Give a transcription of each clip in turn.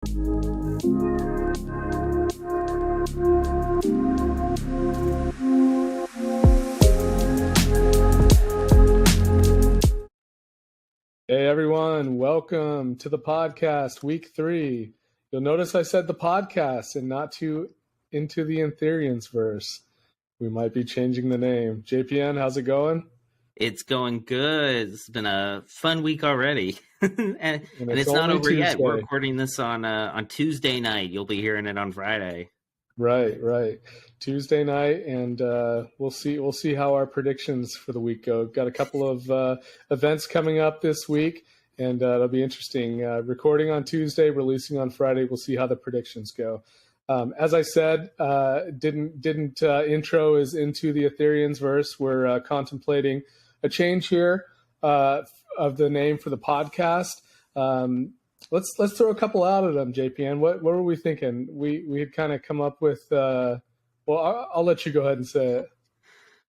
Hey everyone, welcome to the podcast, week 3. You'll notice I said the podcast and not into the Ethereans verse. We might be changing the name. JPN, how's it going? It's going good. It's been a fun week already. and it's not over Tuesday. yet. We're recording this on Tuesday night. You'll be hearing it on Friday. Right. Tuesday night, and we'll see how our predictions for the week go. Got a couple of events coming up this week, and it'll be interesting. Recording on Tuesday, releasing on Friday. We'll see how the predictions go. As I said, didn't intro is into the Ethereans verse. We're contemplating a change here of the name for the podcast. Let's throw a couple out at them, JPN. What were we thinking? We had kind of come up with. I'll let you go ahead and say it.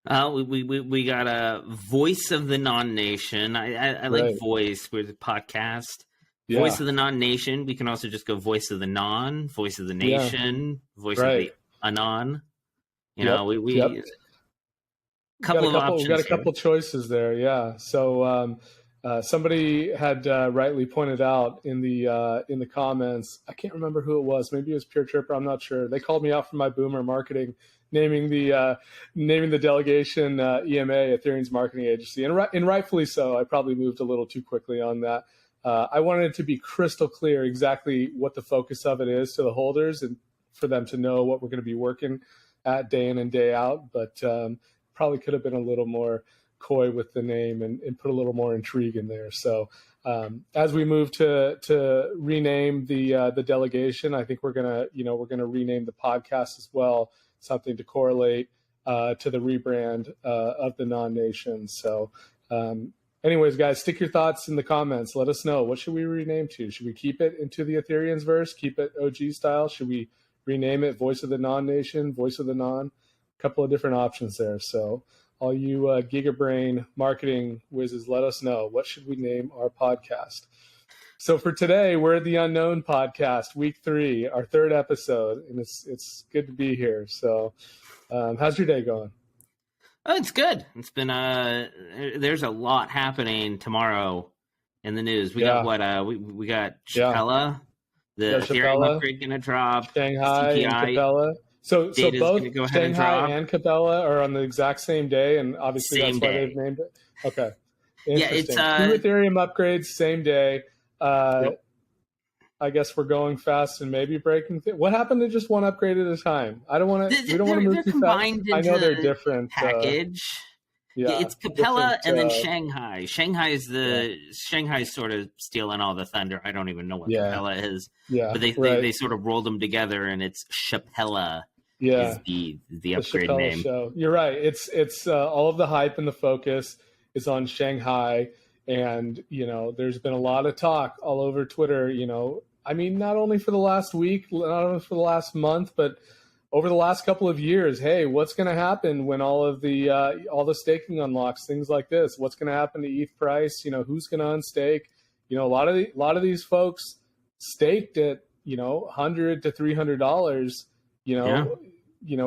We got a voice of the non-nation. I like voice with the podcast. Yeah. Voice of the non-nation. We can also just go voice of the non, voice of the nation, voice of the anon. You know, we couple of options. We got a couple choices there. Yeah. So somebody had rightly pointed out in the comments. I can't remember who it was. Maybe it was Pure Tripper. I'm not sure. They called me out for my boomer marketing, naming the delegation EMA, Ethereum's marketing agency, and rightfully so. I probably moved a little too quickly on that. I wanted it to be crystal clear exactly what the focus of it is to the holders, and for them to know what we're going to be working at day in and day out. But probably could have been a little more coy with the name and put a little more intrigue in there. So as we move to rename the delegation, I think we're gonna rename the podcast as well, something to correlate to the rebrand of the non-nation. So anyways, guys, stick your thoughts in the comments. Let us know, what should we rename to? Should we keep it into the Ethereans verse, keep it OG style? Should we rename it Voice of the Non-Nation, Voice of the Non? A couple of different options there. So all you GigaBrain marketing whizzes, let us know, what should we name our podcast? So for today, we're the Unknown Podcast, week 3, our 3rd episode, and it's good to be here. So how's your day going? Oh, it's good. It's been there's a lot happening tomorrow in the news. We got we got Shapella, the Ethereum upgrade going to drop, Shanghai, and Shapella. So both Shanghai and Capella are on the exact same day, and obviously that's why they've named it. Okay. Yeah, it's 2 Ethereum upgrades, same day. I guess we're going fast and maybe breaking. What happened to just one upgrade at a time? I don't want to. We don't want to move too fast. I know they're different. Package. It's Capella and then Shanghai. Shanghai's sort of stealing all the thunder. I don't even know what Capella is. Yeah, but they sort of rolled them together, and it's Shapella. Is the upgrade name. Show. You're right. It's all of the hype and the focus is on Shanghai, and there's been a lot of talk all over Twitter. I mean, not only for the last week, not only for the last month, but over the last couple of years. Hey, what's going to happen when all the staking unlocks, things like this? What's going to happen to ETH price? Who's going to unstake? A lot of these folks staked at $100 to $300.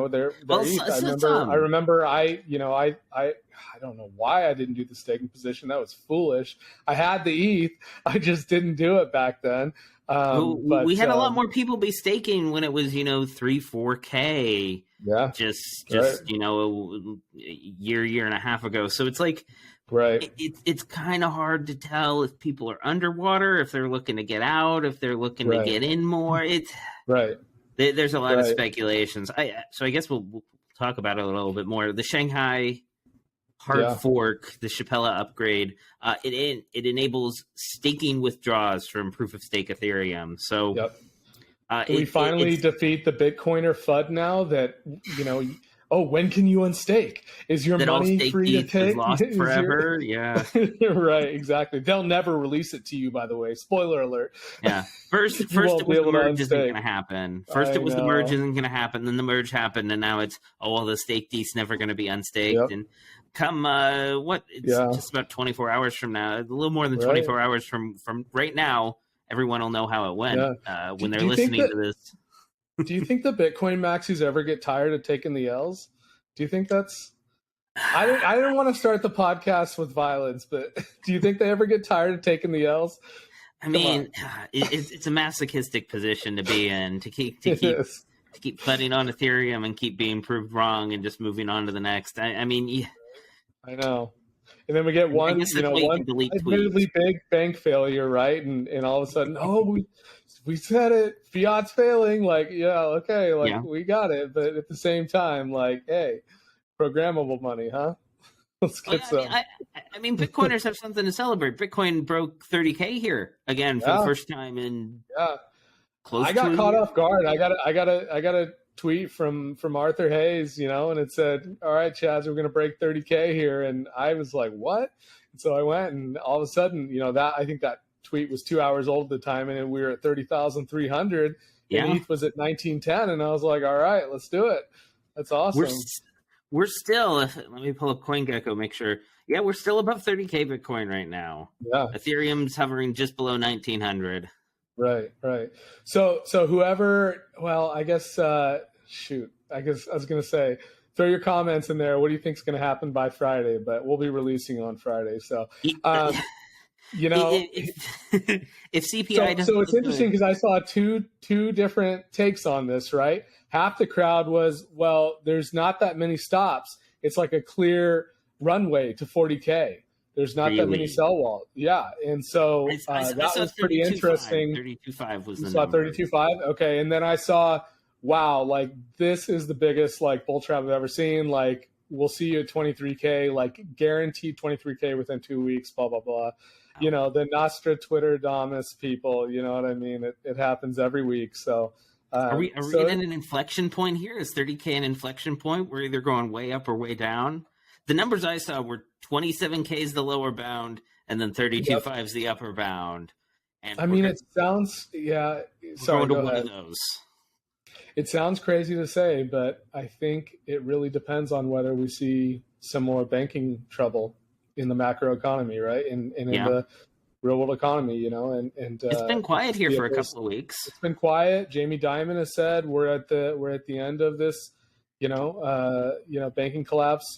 They're I remember I don't know why I didn't do the staking position. That was foolish. I had the ETH, I just didn't do it back then. But we had a lot more people be staking when it was 3-4K. Yeah, just a year and a half ago. So it's like, right. It's kind of hard to tell if people are underwater, if they're looking to get out, if they're looking to get in more. It's right. There's a lot of speculations. So I guess we'll talk about it a little bit more. The Shanghai hard fork, the Shapella upgrade, it enables staking withdraws from proof of stake Ethereum. So we finally defeat the Bitcoiner FUD now that, when can you unstake? Is your money free to take? Is lost forever? Yeah. Right, exactly. They'll never release it to you, by the way. Spoiler alert. Yeah. First it was the merge isn't going to happen. The merge isn't going to happen. Then the merge happened, and now it's, the stake ETH's never going to be unstaked. Yep. And come, just about 24 hours from now, a little more than 24 hours from right now, everyone will know how it went when they're listening to this. Do you think the Bitcoin maxis ever get tired of taking the L's? Do you think that's... I didn't want to start the podcast with violence, but do you think they ever get tired of taking the L's? I mean, it's a masochistic position to be in, to keep putting on Ethereum and keep being proved wrong and just moving on to the next. I mean, I know. And then we get one admittedly big bank failure, right? And all of a sudden, we said it, fiat's failing. Like, yeah, okay, we got it. But at the same time, like, hey, programmable money, huh? Let's get some. I mean, Bitcoiners have something to celebrate. Bitcoin broke 30K here again for the first time in close. I got caught off guard. I got a tweet from Arthur Hayes, and it said, "All right, Chaz, we're going to break 30K here," and I was like, "What?" And so I went, and all of a sudden, I think that tweet was 2 hours old at the time, and we were at 30,300. And ETH was at 1910, and I was like, "All right, let's do it." That's awesome. We're still, let me pull up CoinGecko, make sure. Yeah, we're still above 30K Bitcoin right now. Yeah. Ethereum's hovering just below 1900. Right. So whoever, I guess I was going to say, throw your comments in there. What do you think is going to happen by Friday? But we'll be releasing on Friday. So, if CPI so it's interesting because I saw two different takes on this, right? Half the crowd was, well, there's not that many stops. It's like a clear runway to 40K. There's not that many sell walls. Yeah. And so that was pretty interesting. 32.5 was the number. 32.5? Okay. And then I saw, wow, like this is the biggest like bull trap I've ever seen. Like we'll see you at 23K, like guaranteed 23K within 2 weeks, blah, blah, blah. Wow. The Nostradamus people, you know what I mean? It happens every week. So are we at an inflection point here? Is 30K an inflection point? We're either going way up or way down. The numbers I saw were 27K is the lower bound, and then 32.5 is the upper bound. And I mean, it sounds, sorry, go ahead. One of those. It sounds crazy to say, but I think it really depends on whether we see some more banking trouble in the macro economy, right? And in the real world economy, and it's been quiet here for a couple of weeks. It's been quiet. Jamie Dimon has said we're at the end of this, banking collapse.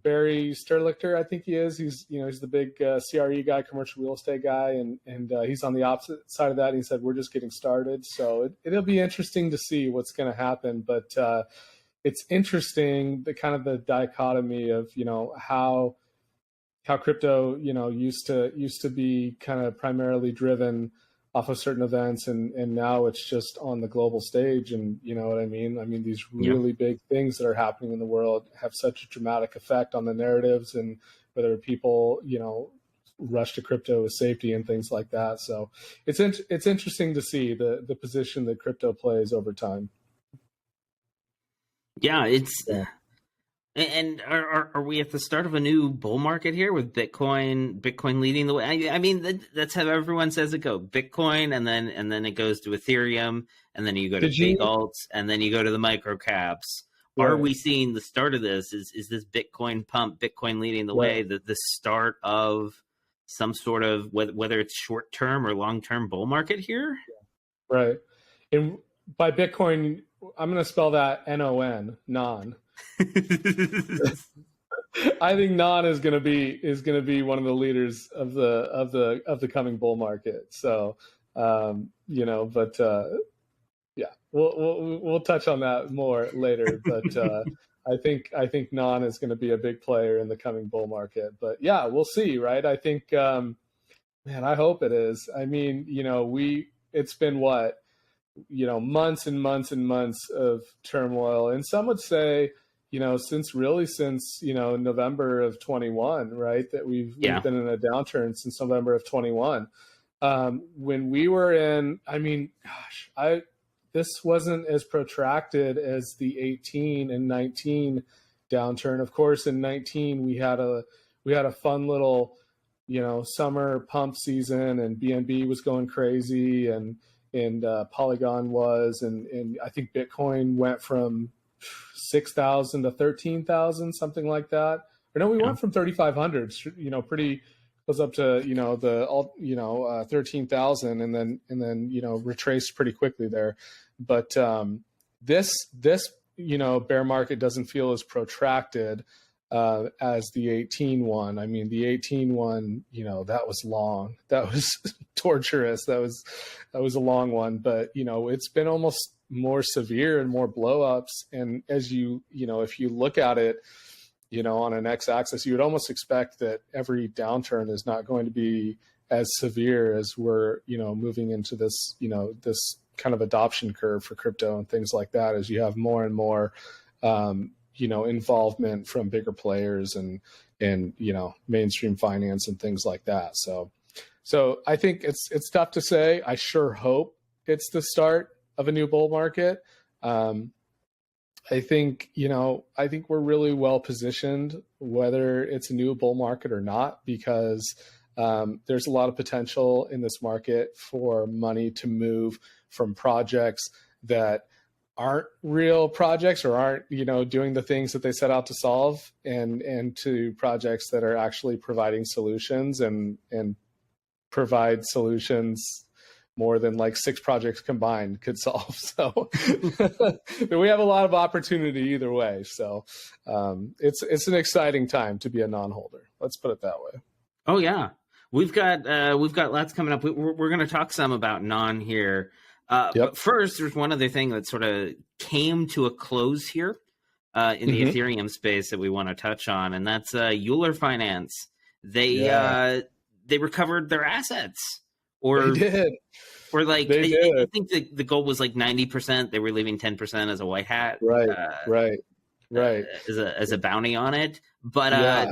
Barry Sterlichter, I think he is. He's the big CRE guy, commercial real estate guy, and he's on the opposite side of that. And he said we're just getting started, so it'll be interesting to see what's going to happen. But it's interesting the kind of the dichotomy of how crypto used to be kind of primarily driven off of certain events, and now it's just on the global stage. And you know what I mean? I mean, these really big things that are happening in the world have such a dramatic effect on the narratives and whether people, rush to crypto with safety and things like that. So it's interesting to see the position that crypto plays over time. Yeah, And are we at the start of a new bull market here with Bitcoin leading the way? I mean, that's how everyone says it go. Bitcoin, and then it goes to Ethereum, and then you go to big alts, and then you go to the micro caps. Right. Are we seeing the start of this? Is this Bitcoin pump, Bitcoin leading the way, the start of some sort of, whether it's short-term or long-term bull market here? Right. And by Bitcoin, I'm going to spell that N-O-N, non. I think non is going to be one of the leaders of the coming bull market. So we'll touch on that more later. But I think non is going to be a big player in the coming bull market. But yeah, we'll see, right? I think, I hope it is. I mean, it's been months and months and months of turmoil, and some would say, since November of 21, right? That we've been in a downturn since November of 21. When we were in, this wasn't as protracted as the 18 and 19 downturn. Of course, in 19 we had a fun little, summer pump season, and BNB was going crazy, and Polygon was, and I think Bitcoin went from 6,000 to 13,000, something like that. Or no, we went from 3,500, pretty goes up to, the 13,000 and then retraced pretty quickly there. But this bear market doesn't feel as protracted as the 18 one. I mean, the 18 one, that was long. That was torturous. That was a long one. But, it's been almost more severe and more blowups. And as if you look at it, on an x-axis, you would almost expect that every downturn is not going to be as severe as we're, moving into this, this kind of adoption curve for crypto and things like that, as you have more and more, involvement from bigger players and mainstream finance and things like that. So I think it's tough to say. I sure hope it's the start of a new bull market. I think we're really well positioned, whether it's a new bull market or not, because there's a lot of potential in this market for money to move from projects that aren't real projects or aren't, doing the things that they set out to solve, and to projects that are actually providing solutions and provide solutions more than like 6 projects combined could solve. So we have a lot of opportunity either way. So it's an exciting time to be a non-holder. Let's put it that way. Oh yeah. We've got lots coming up. We're going to talk some about non here. But first, there's one other thing that sort of came to a close here in the Ethereum space that we want to touch on, and that's Euler Finance. They recovered their assets. Or they did. Or like, I think the goal was like 90%. They were leaving 10% as a white hat. Right. As a bounty on it. But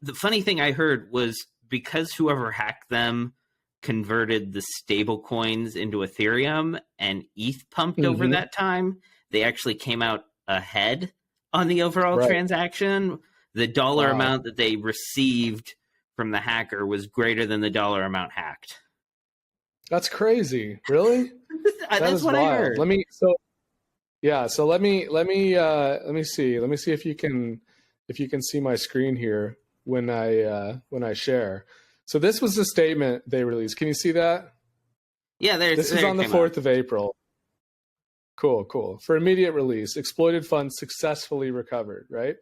the funny thing I heard was because whoever hacked them converted the stable coins into Ethereum and ETH pumped over that time, they actually came out ahead on the overall transaction. The dollar amount that they received from the hacker was greater than the dollar amount hacked. That's crazy. Really? That's what I heard. Let me see. Let me see if you can see my screen here when I share. So this was the statement they released. Can you see that? Yeah, this is on the 4th of April. Cool. For immediate release, exploited funds successfully recovered, right?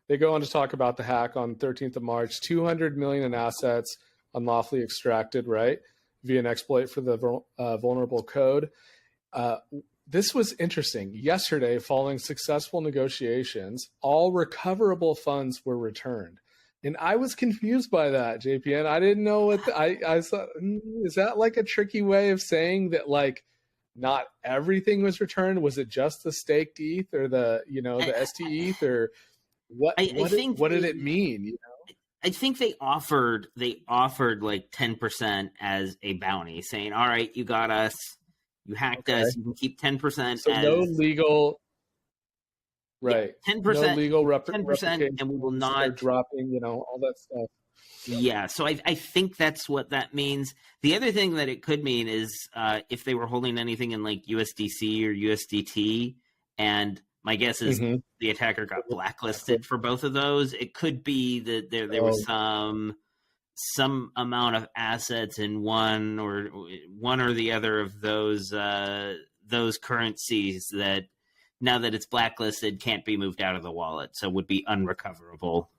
They go on to talk about the hack on 13th of March, 200 million in assets unlawfully extracted, right? Via an exploit for the vulnerable code. This was interesting. Yesterday, following successful negotiations, all recoverable funds were returned. And I was confused by that, JPN. I didn't know what I thought. Is that like a tricky way of saying that, like, not everything was returned? Was it just the staked ETH or the ST ETH, or what? What did it mean? I think they offered like 10% as a bounty, saying, "All right, you got us, you hacked us, you can keep 10%." So no legal. Right. 10%. No legal 10%, and we will not dropping, all that stuff. Yeah. So I think that's what that means. The other thing that it could mean is if they were holding anything in like USDC or USDT, and my guess is the attacker got blacklisted for both of those. It could be that there was some amount of assets in one or the other of those currencies that, now that it's blacklisted, can't be moved out of the wallet, so would be unrecoverable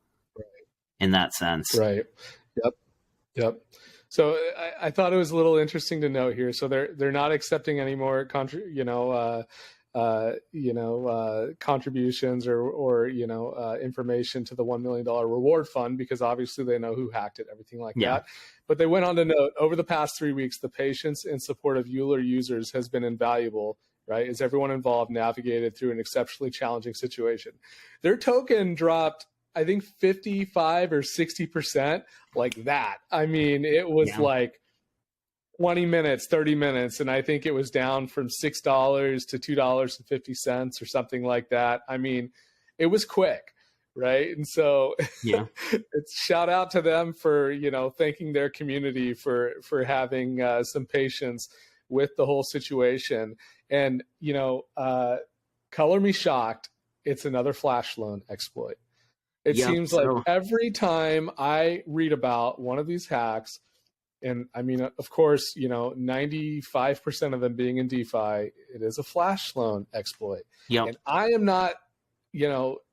in that sense. Right. Yep. So I thought it was a little interesting to note here. So they're not accepting any more contributions or information to the $1 million reward fund, because obviously they know who hacked it, everything like that. But they went on to note, over the past 3 weeks, the patience and support of Euler users has been invaluable, right? As everyone involved navigated through an exceptionally challenging situation. Their token dropped, I think, 55 or 60%, like that. I mean, it was like 20 minutes, 30 minutes. And I think it was down from $6 to $2.50 or something like that. I mean, it was quick, right? And so it's shout out to them for, thanking their community for having some patience with the whole situation. And, color me shocked, it's another flash loan exploit. It seems like every time I read about one of these hacks, and I mean, of course, 95% of them being in DeFi, it is a flash loan exploit. Yep. And I am not,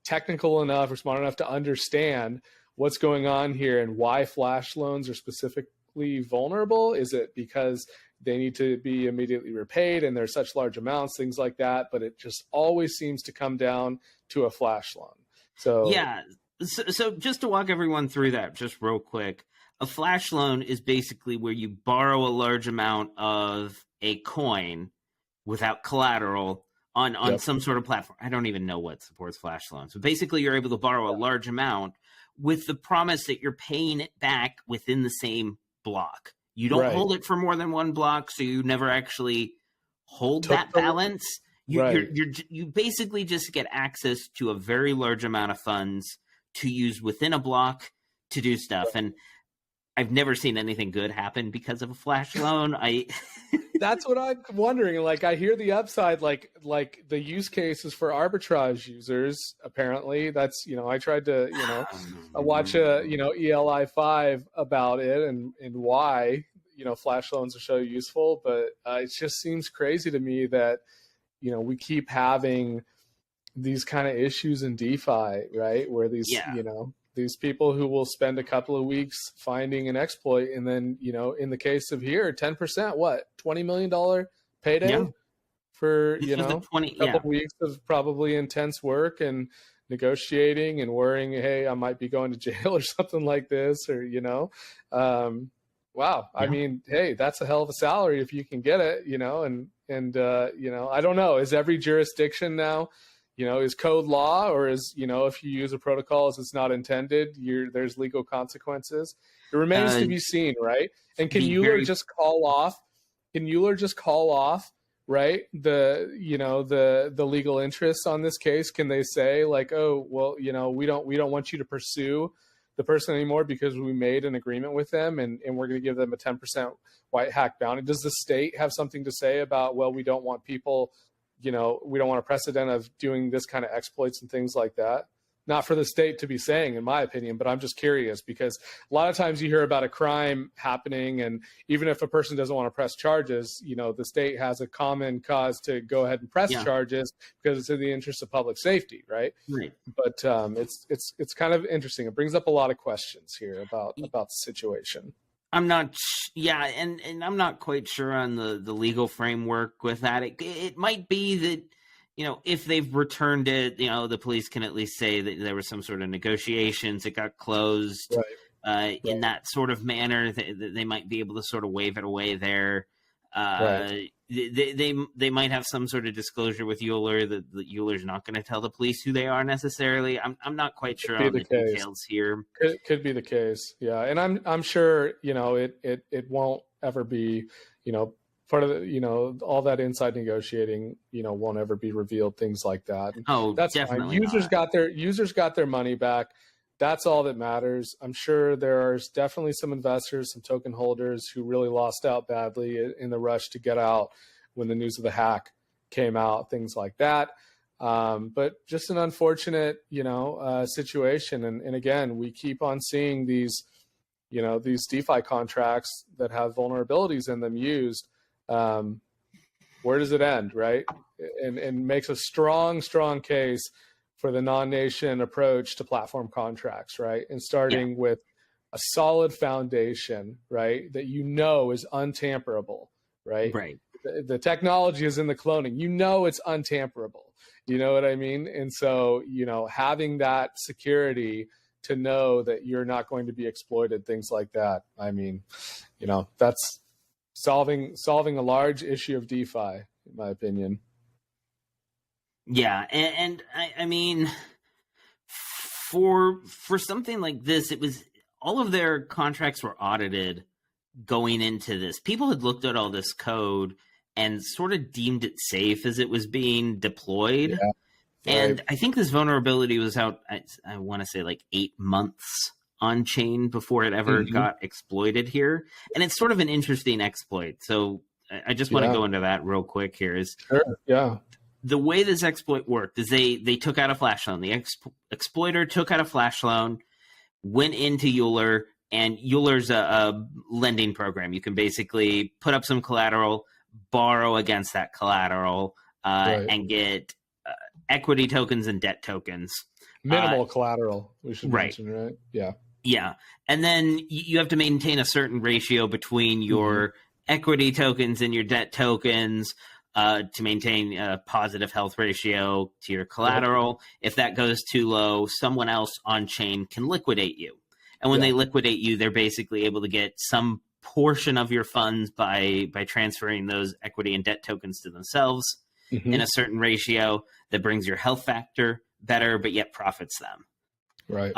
technical enough or smart enough to understand what's going on here and why flash loans are specifically vulnerable. Is it because they need to be immediately repaid and there's such large amounts, things like that? But it just always seems to come down to a flash loan. So yeah. So just to walk everyone through that just real quick, a flash loan is basically where you borrow a large amount of a coin without collateral on some sort of platform. I don't even know what supports flash loans. So basically you're able to borrow a large amount with the promise that you're paying it back within the same block. You don't hold it for more than one block, so you never actually hold that balance. You basically just get access to a very large amount of funds to use within a block to do stuff. And I've never seen anything good happen because of a flash loan. That's what I'm wondering. Like, I hear the upside, like the use cases for arbitrage users. Apparently, that's I tried to watch a ELI 5 about it and why flash loans are so useful. But it just seems crazy to me that we keep having these kind of issues in DeFi, right? Where these these people who will spend a couple of weeks finding an exploit, and then, in the case of here, 10%, what, $20 million payday for, a couple of weeks of probably intense work and negotiating and worrying, hey, I might be going to jail or something like this, or, wow. I mean, hey, that's a hell of a salary if you can get it, and I don't know, is every jurisdiction now, is code law, or is, if you use a protocol as it's not intended, there's legal consequences? It remains to be seen, right? And can Euler just call off? Right, the legal interests on this case? Can they say like, oh, well, we don't want you to pursue the person anymore because we made an agreement with them and we're going to give them a 10% white hack bounty? Does the state have something to say about, well, we don't want people, we don't want a precedent of doing this kind of exploits and things like that? Not for the state to be saying, in my opinion, but I'm just curious, because a lot of times you hear about a crime happening, and even if a person doesn't want to press charges, the state has a common cause to go ahead and press charges because it's in the interest of public safety, right? Right. But it's kind of interesting. It brings up a lot of questions here about the situation. I'm not, and I'm not quite sure on the legal framework with that. It might be that, if they've returned it, the police can at least say that there was some sort of negotiations, it got closed in that sort of manner. They might be able to sort of wave it away there. They might have some sort of disclosure with Euler that Euler's not going to tell the police who they are necessarily. I'm not quite sure on the details here. Could be the case, yeah. And I'm sure it won't ever be part of the, all that inside negotiating won't ever be revealed, things like that. Oh, that's definitely fine. Users got their money back. That's all that matters. I'm sure there's definitely some investors, some token holders who really lost out badly in the rush to get out when the news of the hack came out, things like that. But just an unfortunate, situation. And again, we keep on seeing these DeFi contracts that have vulnerabilities in them used. Where does it end, right? And makes a strong case for the N Nnation approach to platform contracts, right? And starting with a solid foundation, right, that is untamperable, right? Right. The technology is in the cloning. It's untamperable. You know what I mean? And so, having that security to know that you're not going to be exploited, things like that. I mean, that's solving a large issue of DeFi, in my opinion. Yeah, and I mean, for something like this, it was all of their contracts were audited going into this. People had looked at all this code and sort of deemed it safe as it was being deployed. Yeah, and I think this vulnerability was out, I want to say like 8 months on chain before it ever got exploited here. And it's sort of an interesting exploit. So I just want to go into that real quick here. Sure. Yeah. the way this exploit worked is they took out a flash loan. The exploiter took out a flash loan, went into Euler, and Euler's a lending program. You can basically put up some collateral, borrow against that collateral, and get equity tokens and debt tokens. Minimal collateral, we should mention, right? Yeah. Yeah. And then you have to maintain a certain ratio between your equity tokens and your debt tokens to maintain a positive health ratio to your collateral. If that goes too low, someone else on chain can liquidate you. And when they liquidate you, they're basically able to get some portion of your funds by transferring those equity and debt tokens to themselves in a certain ratio that brings your health factor better, but yet profits them. Right.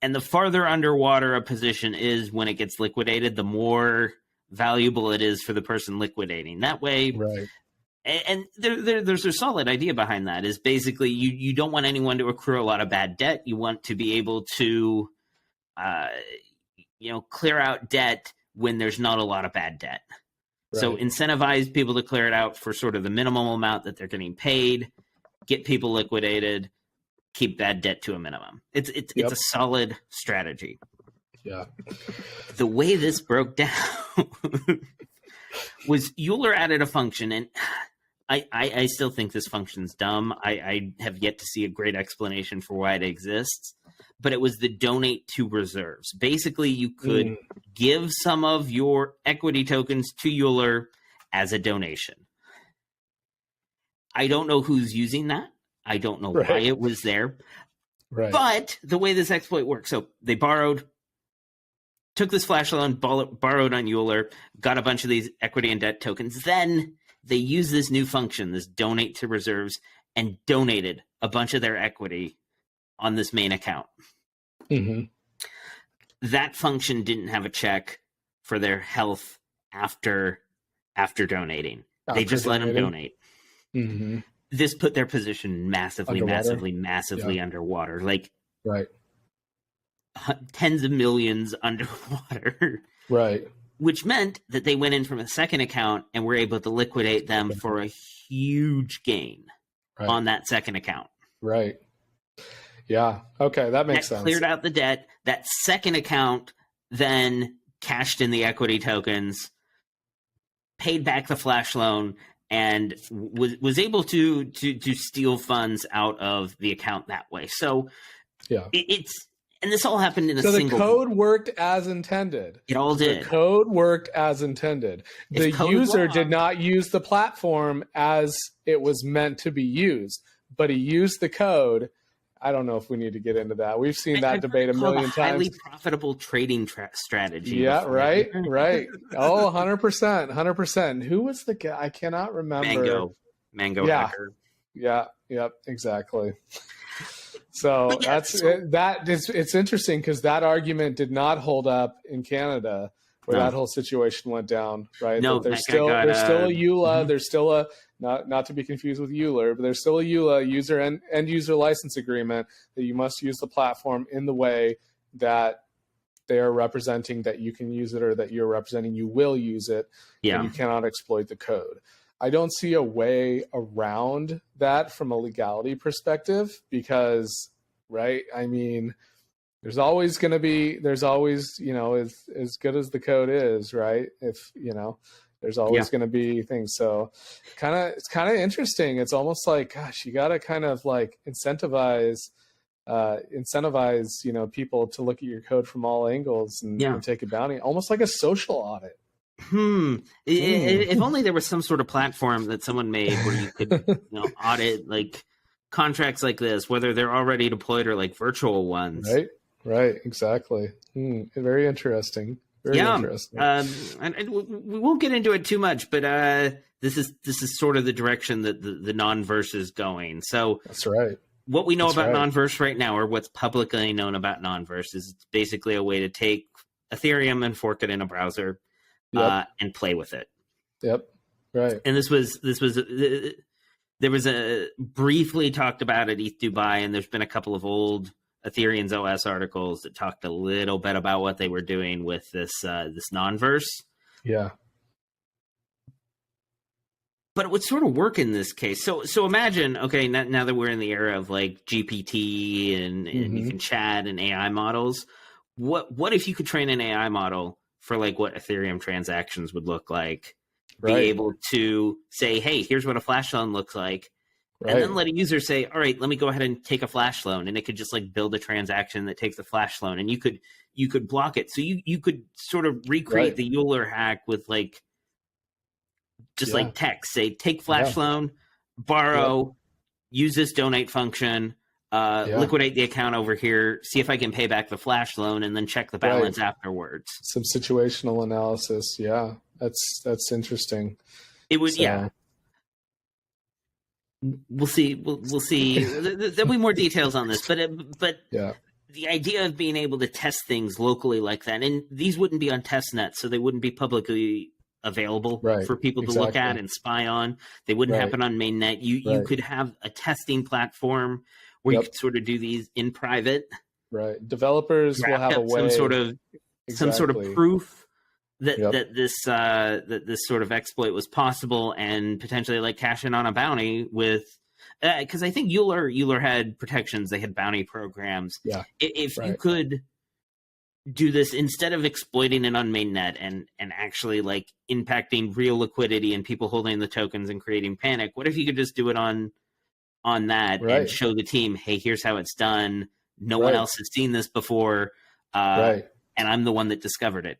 And the farther underwater a position is when it gets liquidated, the more valuable it is for the person liquidating. That way, and there's a solid idea behind that, is basically you don't want anyone to accrue a lot of bad debt. You want to be able to, clear out debt when there's not a lot of bad debt. Right. So incentivize people to clear it out for sort of the minimum amount that they're getting paid, get people liquidated, keep bad debt to a minimum. It's a solid strategy. Yeah. The way this broke down was Euler added a function, and I still think this function's dumb. I have yet to see a great explanation for why it exists, but it was the donate to reserves. Basically, you could give some of your equity tokens to Euler as a donation. I don't know who's using that. I don't know why it was there. Right. But the way this exploit works, so they took this flash loan, borrowed on Euler, got a bunch of these equity and debt tokens. Then they used this new function, this donate to reserves, and donated a bunch of their equity on this main account. That function didn't have a check for their health after donating. They just let them donate. This put their position massively underwater. Like tens of millions underwater. Right. Which meant that they went in from a second account and were able to liquidate them for a huge gain on that second account. Right. Yeah. Okay. That makes sense. Cleared out the debt. That second account then cashed in the equity tokens, paid back the flash loan, and was able to steal funds out of the account that way. So and this all happened in a single. So the code worked as intended. It all did. The code worked as intended. The user did not use the platform as it was meant to be used, but he used the code. I don't know if we need to get into that. We've seen that debate a million times. Highly profitable trading strategy. Yeah, right. Oh, 100%, 100%. Who was the guy? I cannot remember. Mango hacker. Yeah, yep, exactly. So it's interesting because that argument did not hold up in Canada, where that whole situation went down, right? No, there's still a EULA, there's still a not to be confused with Euler, but there's still a EULA user and end user license agreement that you must use the platform in the way that they are representing that you can use it, or that you're representing you will use it. And you cannot exploit the code. I don't see a way around that from a legality perspective because, I mean, there's always, as good as the code is, right? If, there's always going to be things. So it's kind of interesting. It's almost like, gosh, you got to kind of like incentivize, people to look at your code from all angles and take a bounty, almost like a social audit. If only there was some sort of platform that someone made where you could audit like contracts like this, whether they're already deployed or like virtual ones. Right, exactly. Very interesting. Very interesting. And we won't get into it too much, but this is sort of the direction that the non-verse is going. So that's right. What we know about non-verse right now, or what's publicly known about non-verse, is it's basically a way to take Ethereum and fork it in a browser. And play with it. Yep. Right. And there was a briefly talked about at ETH Dubai, and there's been a couple of old Ethereum's OS articles that talked a little bit about what they were doing with this non-verse. Yeah. But it would sort of work in this case. So imagine, okay, now that we're in the era of like GPT and you can chat and AI models, what if you could train an AI model for like what Ethereum transactions would look like? Be able to say, hey, here's what a flash loan looks like. And then let a user say, all right, let me go ahead and take a flash loan. And it could just like build a transaction that takes a flash loan, and you could block it. So you could sort of recreate the Euler hack with like, just like text, say, take flash loan, borrow, use this donate function, liquidate the account over here, see if I can pay back the flash loan, and then check the balance afterwards. Some situational analysis. Yeah, that's interesting. It would, We'll see. We'll see. There'll be more details on this, but the idea of being able to test things locally like that, and these wouldn't be on testnet, so they wouldn't be publicly available for people to look at and spy on. They wouldn't happen on mainnet. You could have a testing platform where you could sort of do these in private. Right. Developers will have a way, some sort of proof that this sort of exploit was possible, and potentially like cash in on a bounty with. Because I think Euler had protections. They had bounty programs. Yeah. If you could do this instead of exploiting it on mainnet and actually like impacting real liquidity and people holding the tokens and creating panic, what if you could just do it on that and show the team, hey, here's how it's done. No one else has seen this before. And I'm the one that discovered it.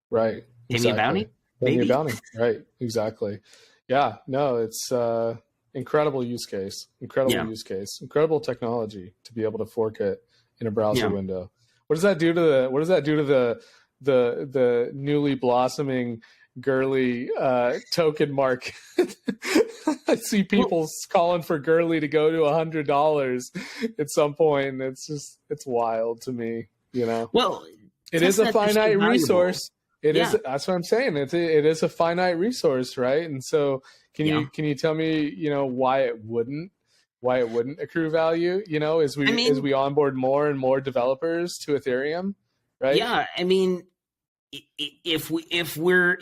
Right. Pay me a bounty? Pay me a bounty. Right. Exactly. Yeah. No, it's incredible use case. Use case. Incredible technology to be able to fork it in a browser window. What does that do to the newly blossoming girly token market? I see people calling for girly to go to $100 at some point. And it's wild to me, you know. Well, it is a finite resource. It is. That's what I'm saying. It is a finite resource, right? And so, can you tell me, you know, why it wouldn't accrue value? You know, as we onboard more and more developers to Ethereum, right? Yeah, I mean, if we're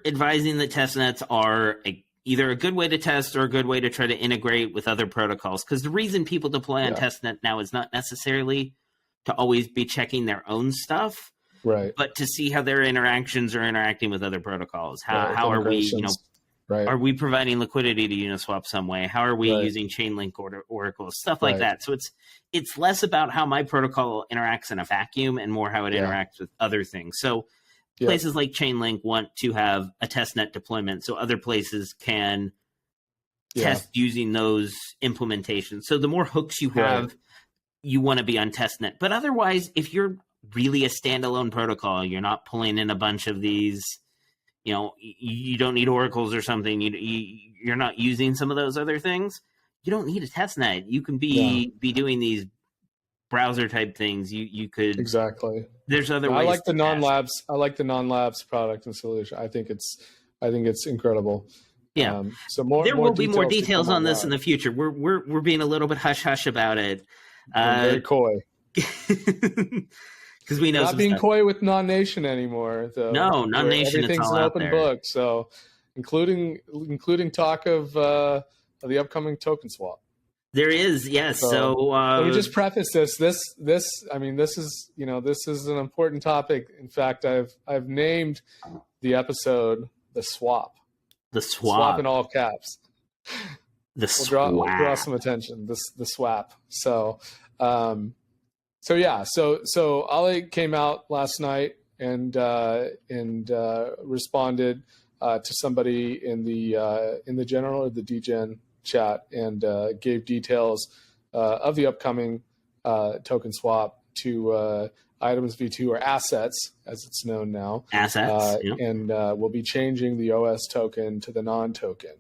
advising that testnets are either a good way to test or a good way to try to integrate with other protocols, because the reason people deploy on testnet now is not necessarily to always be checking their own stuff. Right. But to see how their interactions are interacting with other protocols. How are we, you know, are we providing liquidity to Uniswap some way? How are we using Chainlink oracles, stuff like that? So it's less about how my protocol interacts in a vacuum and more how it interacts with other things. So places like Chainlink want to have a testnet deployment so other places can test using those implementations. So the more hooks you have, you want to be on testnet. But otherwise, if you're really a standalone protocol, you're not pulling in a bunch of these, you know, you don't need oracles or something, you're not using some of those other things, you don't need a testnet. You can be doing these browser type things. You could there's other ways. I like the non-labs product and solution. I think it's incredible. Yeah. So there will be more details on this in the future. We're being a little bit hush about it. Very coy. Because we know not being coy with N Nnation anymore, though. No, N Nnation. Everything's an open book. So, including talk of the upcoming token swap. There is, yes. So let me just preface this. This is an important topic. In fact, I've named the episode "The Swap." The swap in all caps. We'll draw some attention. The swap. So. So Ali came out last night and responded to somebody in the general or the DGen chat and gave details of the upcoming token swap to items v2 or assets as it's known now. Assets, and we'll be changing the OS token to the non-token.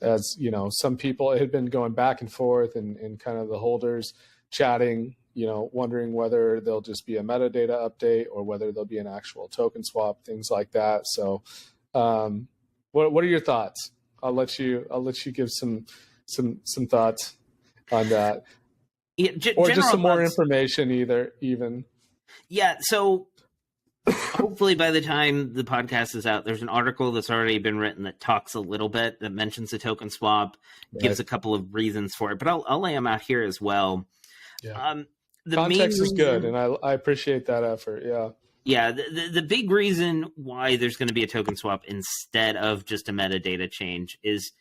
As you know, some people had been going back and forth and kind of the holders chatting, you know, wondering whether there'll just be a metadata update or whether there'll be an actual token swap, things like that. So, what are your thoughts? I'll let you give some thoughts on that, or just some more information, even. Yeah. So hopefully by the time the podcast is out, there's an article that's already been written that talks a little bit, that mentions the token swap, gives a couple of reasons for it, but I'll lay them out here as well. Yeah. The context is good, and I appreciate that effort. Yeah. Yeah, the big reason why there's going to be a token swap instead of just a metadata change is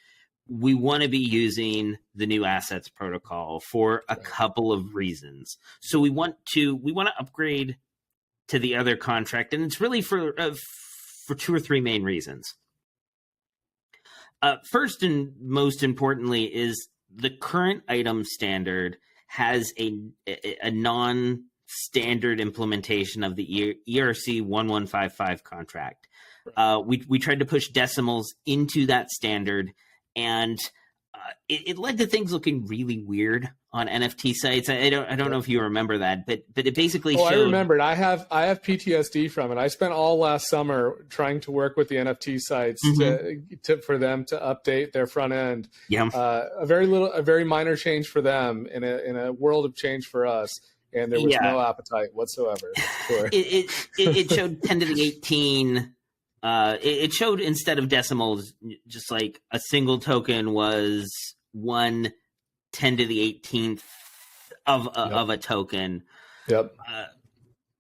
we want to be using the new assets protocol for a couple of reasons. So we want to upgrade to the other contract, and it's really for 2 or 3 main reasons. First and most importantly is the current item standard has a non-standard implementation of the ERC 1155 contract. We tried to push decimals into that standard, and it led to things looking really weird on NFT sites. I don't know if you remember that, but it basically showed. I remembered. I have PTSD from it. I spent all last summer trying to work with the NFT sites for them to update their front end. Yeah. A very minor change for them in a world of change for us. And there was no appetite whatsoever for it. It showed 10 to the 18. It showed, instead of decimals, just like a single token was 1 10 to the 18th of a token. Yep.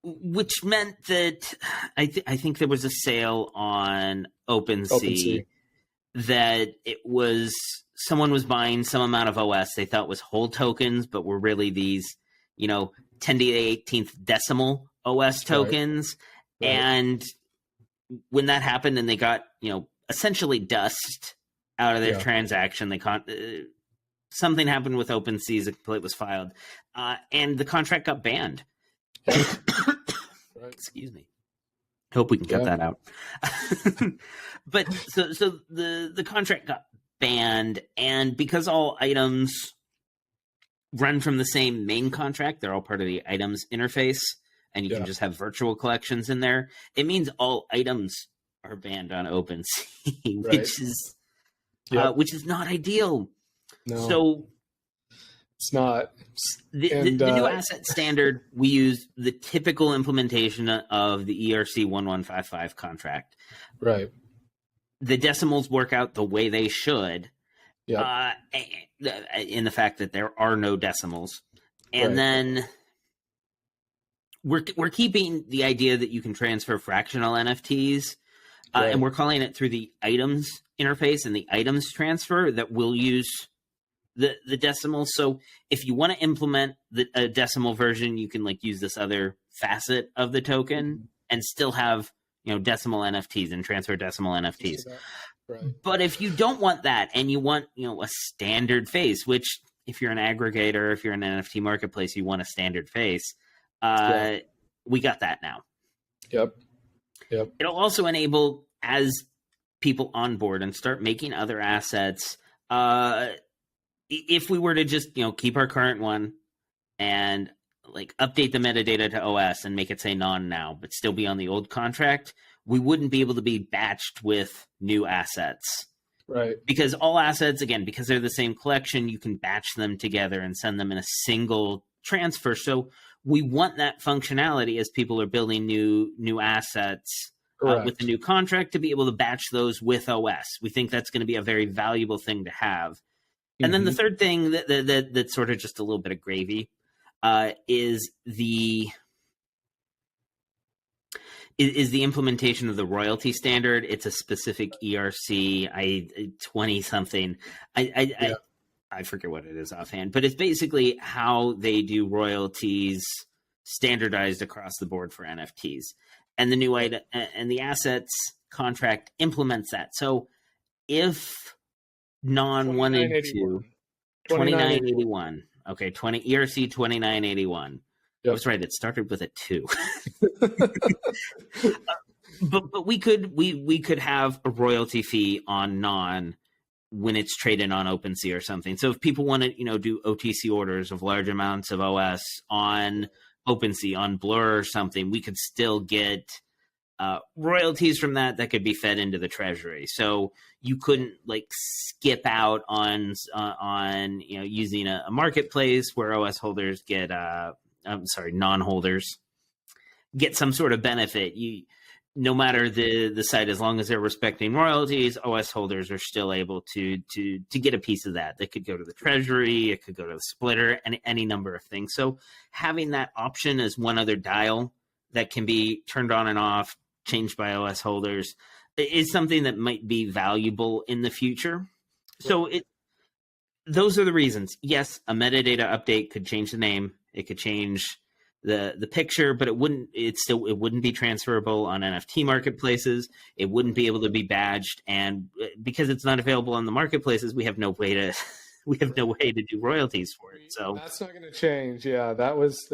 Which meant that I think there was a sale on OpenSea that it was someone was buying some amount of OS they thought was whole tokens, but were really these 10 to the 18th decimal OS tokens. Right. And when that happened and they got, essentially dust out of their transaction, they something happened with OpenSea, a complaint was filed, and the contract got banned. Excuse me. Hope we can cut that out. But so the contract got banned, and because all items run from the same main contract, they're all part of the items interface, and you can just have virtual collections in there. It means all items are banned on OpenSea, which is not ideal. No, so it's not. The new asset standard, we use the typical implementation of the ERC 1155 contract. Right. The decimals work out the way they should. Yeah. In the fact that there are no decimals, and then we're keeping the idea that you can transfer fractional NFTs, and we're calling it through the items interface and the items transfer that will use the decimals. So if you want to implement a decimal version, you can use this other facet of the token and still have decimal NFTs and transfer decimal NFTs. Right. But if you don't want that and you want a standard face, which if you're an aggregator, if you're an NFT marketplace, you want a standard face, we got that now. Yep. It'll also enable, as people onboard and start making other assets, if we were to just keep our current one and update the metadata to OS and make it say non now, but still be on the old contract, we wouldn't be able to be batched with new assets. Right. Because all assets, again, because they're the same collection, you can batch them together and send them in a single transfer. So we want that functionality as people are building new assets with the new contract, to be able to batch those with OS. We think that's going to be a very valuable thing to have. And then the third thing that's sort of just a little bit of gravy is the implementation of the royalty standard. It's a specific ERC 20 something. I forget what it is offhand, but it's basically how they do royalties standardized across the board for NFTs. And the new item and the assets contract implements that. So if non wanted to 2981. Okay, ERC 2981. I was right. It started with a 2. But we could have a royalty fee on non when it's traded on OpenSea or something. So if people want to do OTC orders of large amounts of OS on OpenSea, on Blur or something, we could still get royalties from that could be fed into the treasury. So you couldn't skip out on using a marketplace where OS holders get non-holders get some sort of benefit. No matter the site, as long as they're respecting royalties, OS holders are still able to get a piece of that. That could go to the treasury, it could go to the splitter, and any number of things. So having that option as one other dial that can be turned on and off, changed by OS holders, is something that might be valuable in the future. So those are the reasons. Yes, a metadata update could change the name. It could change the picture, but it wouldn't be transferable on NFT marketplaces. It wouldn't be able to be badged, and because it's not available on the marketplaces, we have no way to do royalties for it. So that's not going to change. Yeah, that was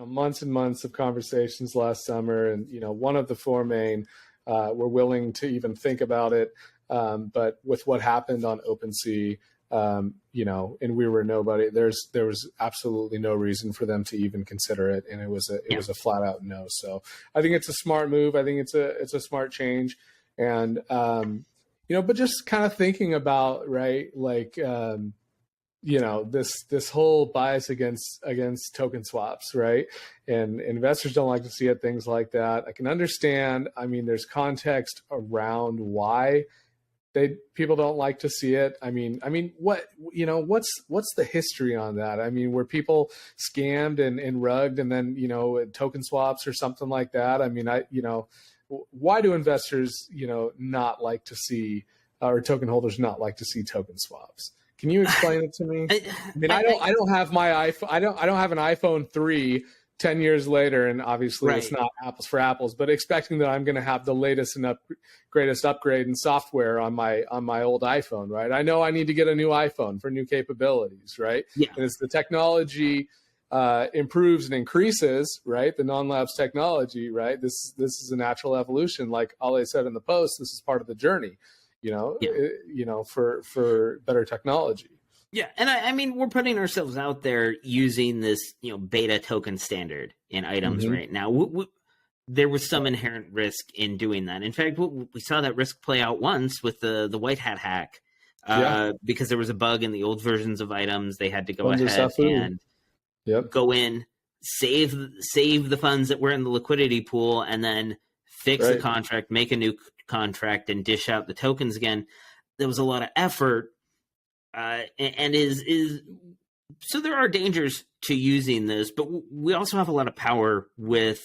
months and months of conversations last summer, and one of the four main were willing to even think about it, but with what happened on OpenSea, and we were nobody. There was absolutely no reason for them to even consider it, and it was a flat out no. So I think it's a smart move. I think it's a smart change, and but just kind of thinking about, right, like this whole bias against token swaps, right? And investors don't like to see it, things like that. I can understand. I mean, there's context around why people don't like to see it. I mean, what's the history on that? I mean, were people scammed and rugged, and then token swaps or something like that? I mean, why do investors not like to see, or token holders not like to see token swaps? Can you explain it to me? I don't have my iPhone. I don't have an iPhone 3 10 years later, and obviously It's not apples for apples, but expecting that I'm going to have the latest and greatest upgrade in software on my old iPhone, right? I know I need to get a new iPhone for new capabilities, right? Yeah. And as the technology improves and increases, right, the non-labs technology, right, this is a natural evolution. Like Ale said in the post, this is part of the journey, for better technology. Yeah, and I mean, we're putting ourselves out there using this, beta token standard in items right now. There was some inherent risk in doing that. In fact, we saw that risk play out once with the white hat hack, because there was a bug in the old versions of items. They had to go ahead and go in, save the funds that were in the liquidity pool, and then fix the contract, make a new contract, and dish out the tokens again. There was a lot of effort. So there are dangers to using this, but we also have a lot of power with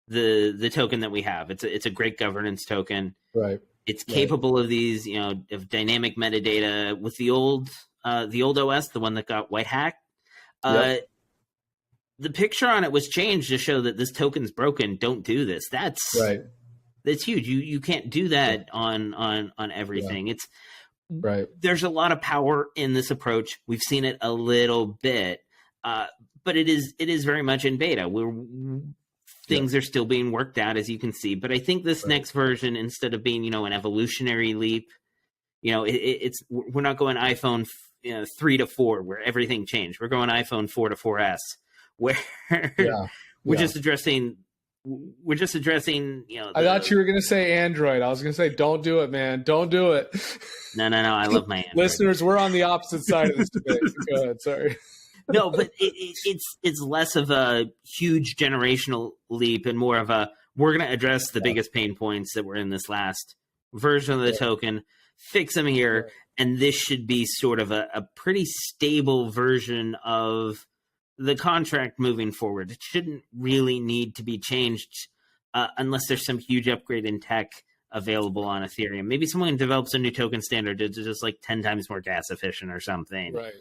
the token that we have. It's a great governance token. Right. It's capable of these, of dynamic metadata. With the old OS, the one that got white hacked, the picture on it was changed to show that this token's broken. Don't do this. That's huge. You can't do that on everything. It's there's a lot of power in this approach. We've seen it a little bit, but it is very much in beta. Things are still being worked out, as you can see. But I think this next version, instead of being an evolutionary leap, we're not going iPhone 3 to 4 where everything changed. We're going iPhone 4 to 4S where we're just addressing. We're just addressing, I thought you were going to say Android. I was going to say, don't do it, man. Don't do it. No. I love my Android. Listeners, we're on the opposite side of this debate. Go ahead. Sorry. No, but it's less of a huge generational leap and more of a, we're going to address the biggest pain points that were in this last version of the token, fix them here. And this should be sort of a pretty stable version of the contract moving forward. It shouldn't really need to be changed unless there's some huge upgrade in tech available on Ethereum. Maybe someone develops a new token standard that's just like 10 times more gas efficient or something. Right.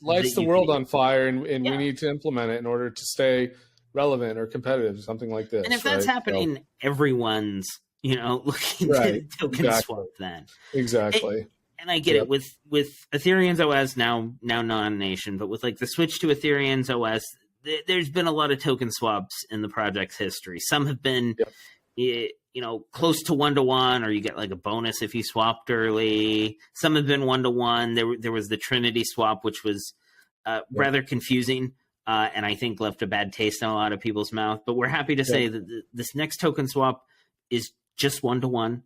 Lights the world on fire, and we need to implement it in order to stay relevant or competitive, something like this. And if that's happening, everyone's looking to token swap then. Exactly. And I get it with Ethereum's OS now non-nation, but with like the switch to Ethereum's OS, there's been a lot of token swaps in the project's history. Some have been, close to 1-to-1, or you get like a bonus if you swapped early. Some have been 1-to-1. There was the Trinity swap, which was rather confusing, and I think left a bad taste in a lot of people's mouth. But we're happy to say that this next token swap is just 1-to-1.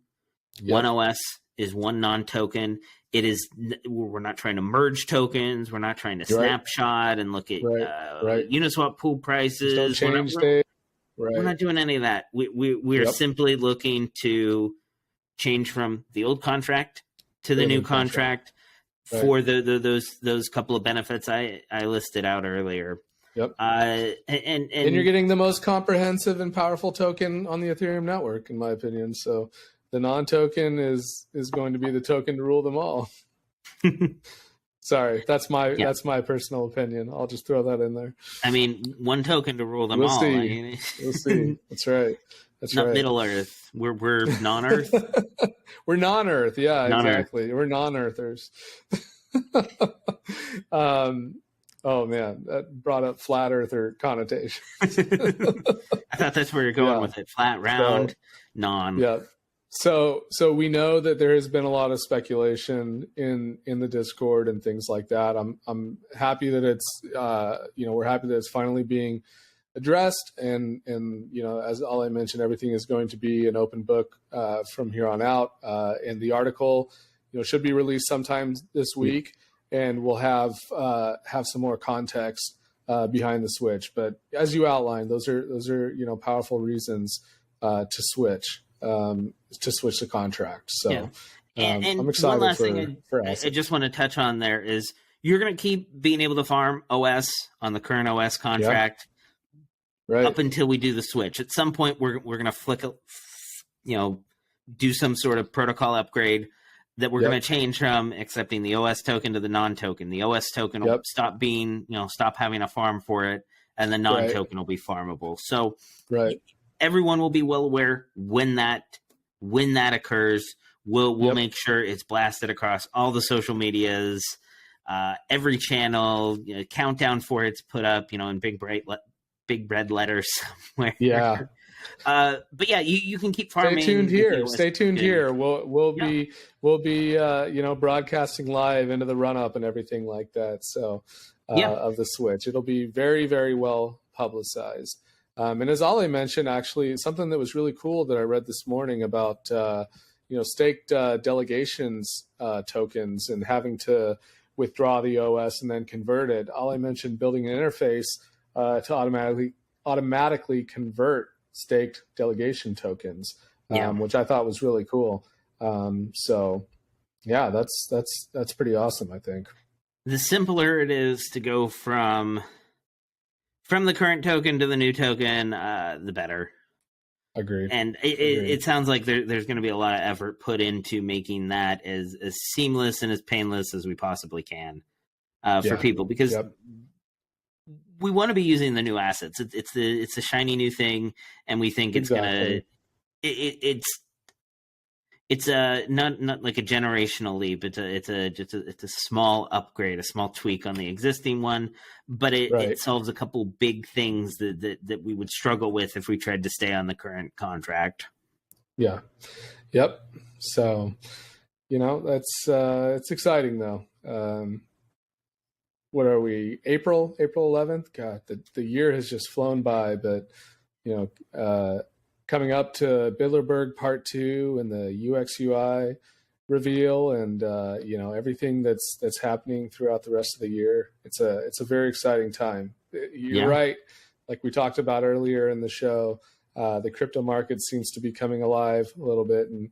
One OS is one non-token. We're not trying to merge tokens. We're not trying to snapshot and look at Uniswap pool prices. Just don't change We're not doing any of that. We're simply looking to change from the old contract to the new contract for those couple of benefits I listed out earlier. Yep. And you're getting the most comprehensive and powerful token on the Ethereum network, in my opinion. So the non-token is going to be the token to rule them all. Sorry, that's my personal opinion. I'll just throw that in there. I mean, one token to rule them all. We'll see. That's right. That's not right. Middle Earth. We're non-Earth. We're non-Earth. Yeah, non-Earth. Exactly. We're non-Earthers. Oh man, that brought up flat earther connotations. I thought that's where you're going with it. Flat, round, non. Yeah. So we know that there has been a lot of speculation in the Discord and things like that. I'm happy that it's we're happy that it's finally being addressed, and as I mentioned, everything is going to be an open book from here on out. And the article should be released sometime this week, and we'll have some more context behind the switch. But as you outlined, those are powerful reasons to switch the contract. So and I'm excited. One last thing I just want to touch on there is you're going to keep being able to farm OS on the current OS contract up until we do the switch. At some point, we're going to do some sort of protocol upgrade that we're going to change from accepting the OS token to the non-token. The OS token will stop having a farm for it, and the non-token will be farmable. So everyone will be well aware when that occurs. We'll make sure it's blasted across all the social medias, every channel. Countdown for it's put up, in big red letters somewhere. Yeah. But you can keep farming. Stay tuned here. We'll be broadcasting live into the run up and everything like that. So of the switch, it'll be very, very well publicized. And as Ale mentioned, actually, something that was really cool that I read this morning about staked delegations tokens and having to withdraw the OS and then convert it. Ale mentioned building an interface to automatically convert staked delegation tokens, which I thought was really cool. So that's pretty awesome, I think. The simpler it is to go from the current token to the new token, the better. Agreed. And it sounds like there's going to be a lot of effort put into making that as seamless and as painless as we possibly can for people, because we want to be using the new assets. It's the shiny new thing, and we think it's gonna. It's not like a generational leap. It's a small upgrade, a small tweak on the existing one, but it solves a couple big things that we would struggle with if we tried to stay on the current contract. Yeah. Yep. So, that's it's exciting though. What are we? April 11th? God, the year has just flown by, but coming up to Bilderberg Part 2 and the UX UI reveal, and everything that's happening throughout the rest of the year. It's a very exciting time. You're right. Like we talked about earlier in the show, the crypto market seems to be coming alive a little bit, and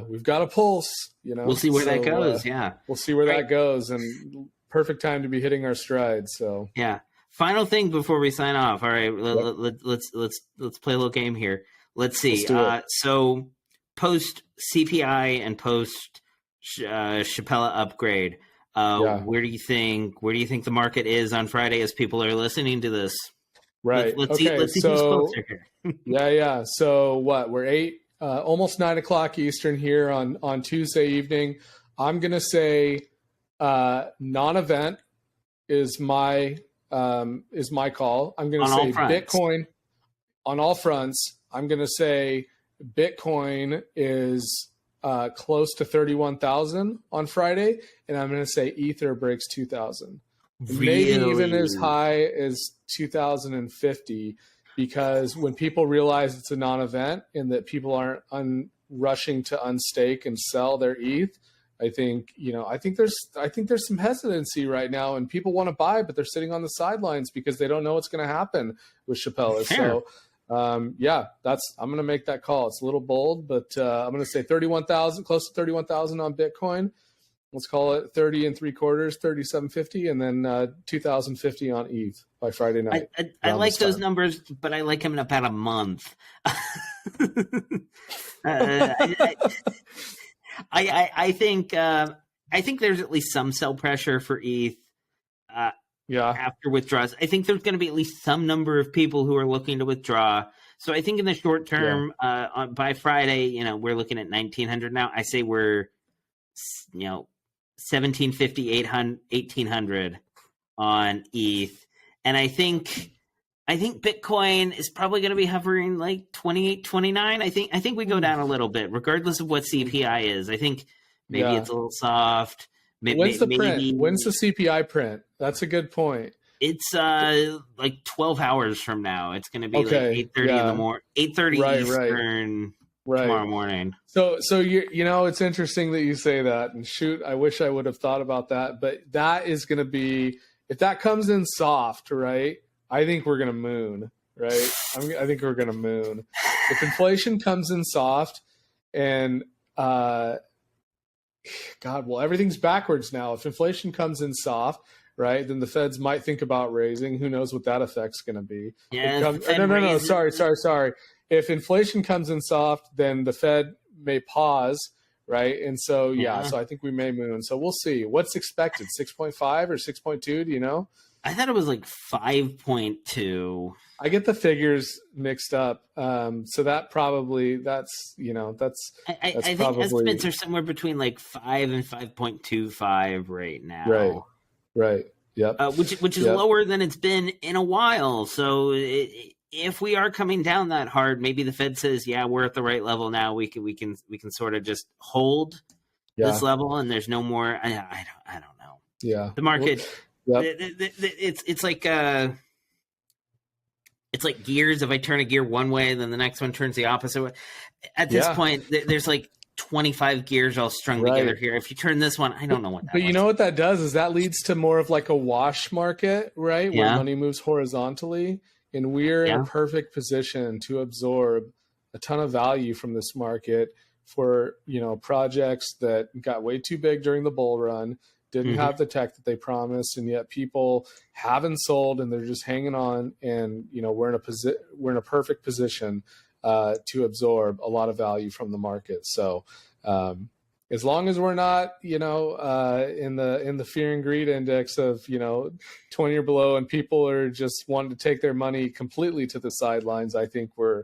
we've got a pulse. We'll see where that goes. We'll see where that goes, and perfect time to be hitting our stride. So final thing before we sign off. All right, let's play a little game here. Let's see. So post CPI and post Shapella upgrade. Where do you think the market is on Friday as people are listening to this? Right. Let's see who's closer here. So what? We're almost 9 o'clock Eastern here on Tuesday evening. I'm gonna say non-event is my call. I'm going to say Bitcoin on all fronts. I'm going to say Bitcoin is close to 31,000 on Friday, and I'm going to say Ether breaks 2,000. Maybe even as high as 2,050, because when people realize it's a non-event and that people aren't rushing to unstake and sell their ETH, I think there's some hesitancy right now, and people want to buy, but they're sitting on the sidelines because they don't know what's going to happen with Shapella. Fair. I'm going to make that call. It's a little bold, but I'm going to say 31,000, close to 31,000 on Bitcoin. Let's call it 30 3/4, 3750, and then 2,050 on ETH by Friday night. I like those numbers, but I like them in about a month. I think there's at least some sell pressure for ETH. After withdrawals, I think there's going to be at least some number of people who are looking to withdraw. So I think in the short term, by Friday, we're looking at 1,900 now. I say we're, 1,750, 1,800 on ETH, and I think Bitcoin is probably going to be hovering like 28, 29. I think we go down a little bit, regardless of what CPI is. I think maybe it's a little soft. When's the print? When's the CPI print? That's a good point. It's like 12 hours from now. It's going to be like 8:30 in the morning, 8:30 Eastern tomorrow morning. So it's interesting that you say that. And shoot, I wish I would have thought about that. But that is going to be, if that comes in soft, right? I think we're going to moon, right? I think we're going to moon. If inflation comes in soft, and everything's backwards now. If inflation comes in soft, right, then the Feds might think about raising. Who knows what that effect's going to be? No. Sorry. If inflation comes in soft, then the Fed may pause, right? And so, so I think we may moon. So we'll see. What's expected? 6.5 or 6.2? Do you know? I thought it was like 5.2. I get the figures mixed up. So that probably, I think estimates are somewhere between like 5 and 5.25 right now. Right. Yep. Which is lower than it's been in a while. So if we are coming down that hard, maybe the Fed says, we're at the right level now. We can sort of just hold this level, and there's no more. I don't know. Yeah. The market. It's like gears. If I turn a gear one way, then the next one turns the opposite way. At this point, there's like 25 gears all strung together here. If you turn this one, I don't know what that But you know what that does is that leads to more of like a wash market, right? Where money moves horizontally, and we're in a perfect position to absorb a ton of value from this market for, projects that got way too big during the bull run, didn't have the tech that they promised, and yet people haven't sold and they're just hanging on. And we're in a perfect position to absorb a lot of value from the market. So as long as we're not, in the fear and greed index of 20 or below, and people are just wanting to take their money completely to the sidelines, I think we're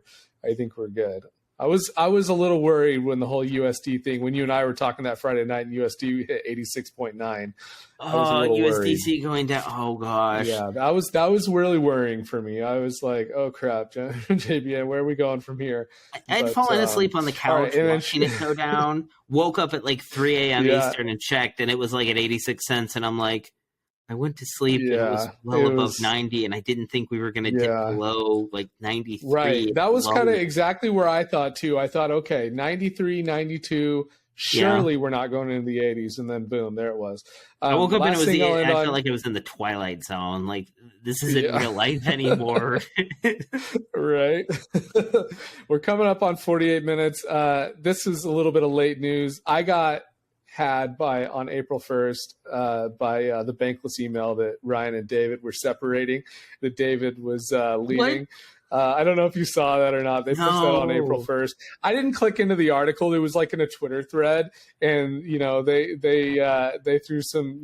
good. I was a little worried when the whole USD thing, when you and I were talking that Friday night and USD hit 86.9. USDC going down. Oh gosh. Yeah, that was really worrying for me. I was like, oh crap, JPN, where are we going from here? I'd fallen asleep on the couch watching it go down. Woke up at like 3 a.m. Eastern and checked, and it was like at 86 cents. And I'm like, I went to sleep and it was above 90, and I didn't think we were going to dip below like 93. Right. That was kind of exactly where I thought too. I thought, okay, 93, 92, surely we're not going into the 80s, and then boom, there it was. I woke up and it was I felt like it was in the Twilight Zone. Like, this isn't real life anymore. Right. We're coming up on 48 minutes. This is a little bit of late news. I got had on April 1st by the bankless email that Ryan and David were separating, that David was leaving. I don't know if you saw that or not. They pushed that on April 1st. I didn't click into the article. It was like in a Twitter thread, and they threw some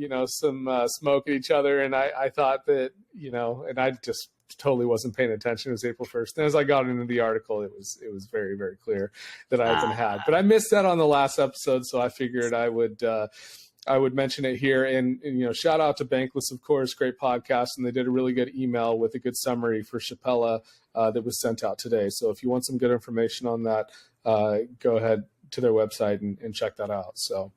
smoke at each other, and I thought that and I just totally wasn't paying attention. It was April 1st. And as I got into the article, it was very, very clear that I had been had. But I missed that on the last episode, so I figured I would mention it here. And shout out to Bankless, of course, great podcast, and they did a really good email with a good summary for Shapella that was sent out today. So if you want some good information on that, go ahead to their website and check that out. So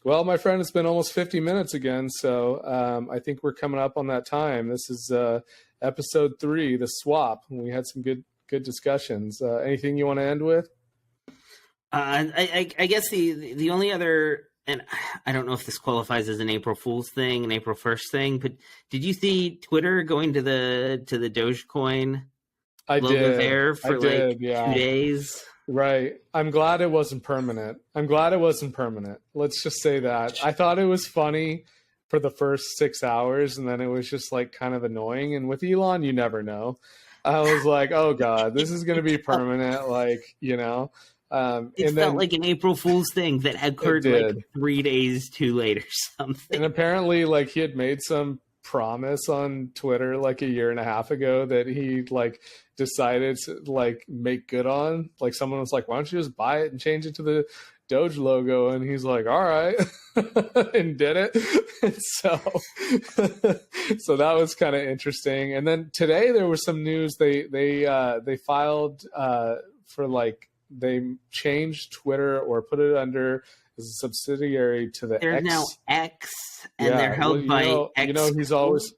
well, my friend, it's been almost 50 minutes again, so I think we're coming up on that time. This is episode 3, the swap. We had some good discussions. Anything you want to end with? I guess the only other, and I don't know if this qualifies as an April Fool's thing, an April 1st thing, but did you see Twitter going to the Dogecoin? logo there for 2 days. Right. I'm glad it wasn't permanent. Let's just say that. I thought it was funny for the first 6 hours, and then it was just like kind of annoying. And with Elon, you never know. I was like, oh God, this is going to be permanent. Like, you know, it felt like an April Fool's thing that occurred like 3 days too late or something. And apparently like he had made some promise on Twitter like a year and a half ago that he like decided to like make good on. Like someone was like, why don't you just buy it and change it to the Doge logo? And he's like, all right, and did it. And so that was kind of interesting. And then today there was some news. They filed for like, they changed Twitter or put it under as a subsidiary to the They're X. now X, and they're held by X. You know, he's always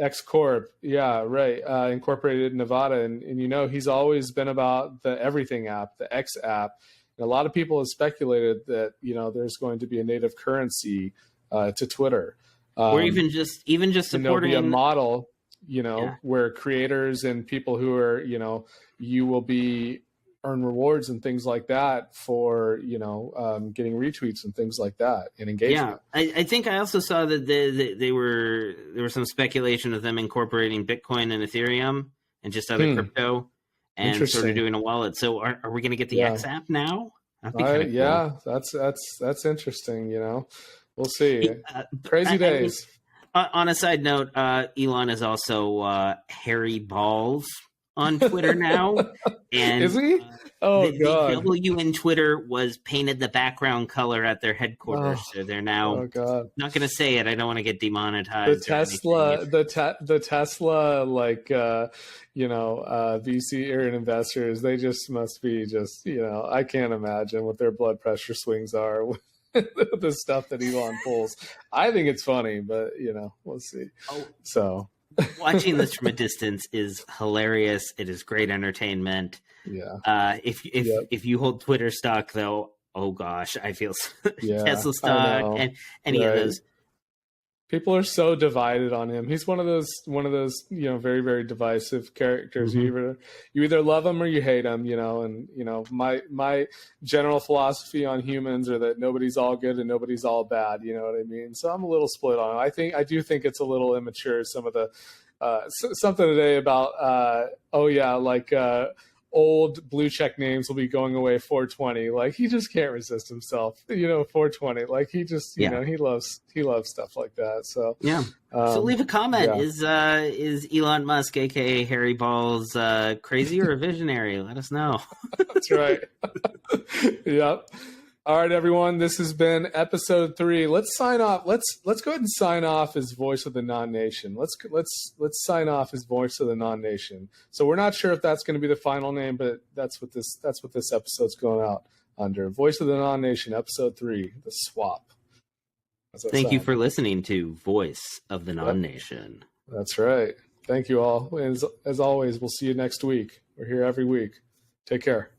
X Corp. Yeah, right. Incorporated in Nevada. And, you know, he's always been about the everything app, the X app. And a lot of people have speculated that, you know, there's going to be a native currency to Twitter. Or even just supporting. And there'll be a model, you know, where creators and people who are, you know, you will be earn rewards and things like that for, you know, getting retweets and things like that and engagement. Yeah, I think I also saw that there was some speculation of them incorporating Bitcoin and Ethereum and just other crypto and sort of doing a wallet. So are we going to get the X app now? Cool. Yeah, that's interesting. You know, we'll see. Crazy days. On a side note, Elon is also Harry Balls on Twitter now. And is he? Oh, God. The W in Twitter was painted the background color at their headquarters. So they're now not going to say it. I don't want to get demonetized. The Tesla, like, you know, VC or investors, they just must be just, you know, I can't imagine what their blood pressure swings are with the stuff that Elon pulls. I think it's funny, but, you know, we'll see. So watching this from a distance is hilarious. It is great entertainment. Yeah. If you hold Twitter stock though, oh gosh, I feel Tesla stock and any of those. People are so divided on him. He's one of those, you know, very, very divisive characters. You either love him or you hate him, you know, and, you know, my general philosophy on humans are that nobody's all good and nobody's all bad. You know what I mean? So I'm a little split on him. I do think it's a little immature. Some of the, something today about, old blue check names will be going away 420. Like he just can't resist himself, you know, 420. Like he just, you know, he loves stuff like that. So so leave a comment. Is Elon Musk, aka Harry Balls, crazy or a visionary? Let us know. That's right. Yep. All right, everyone. This has been episode 3. Let's sign off. Let's go ahead and sign off as voice of the non-nation. Let's sign off as voice of the non-nation. So we're not sure if that's going to be the final name, but that's what this episode's going out under. Voice of the non-nation, episode 3, the swap. Thank you for listening to Voice of the Non-Nation. That's right. Thank you all. As always, we'll see you next week. We're here every week. Take care.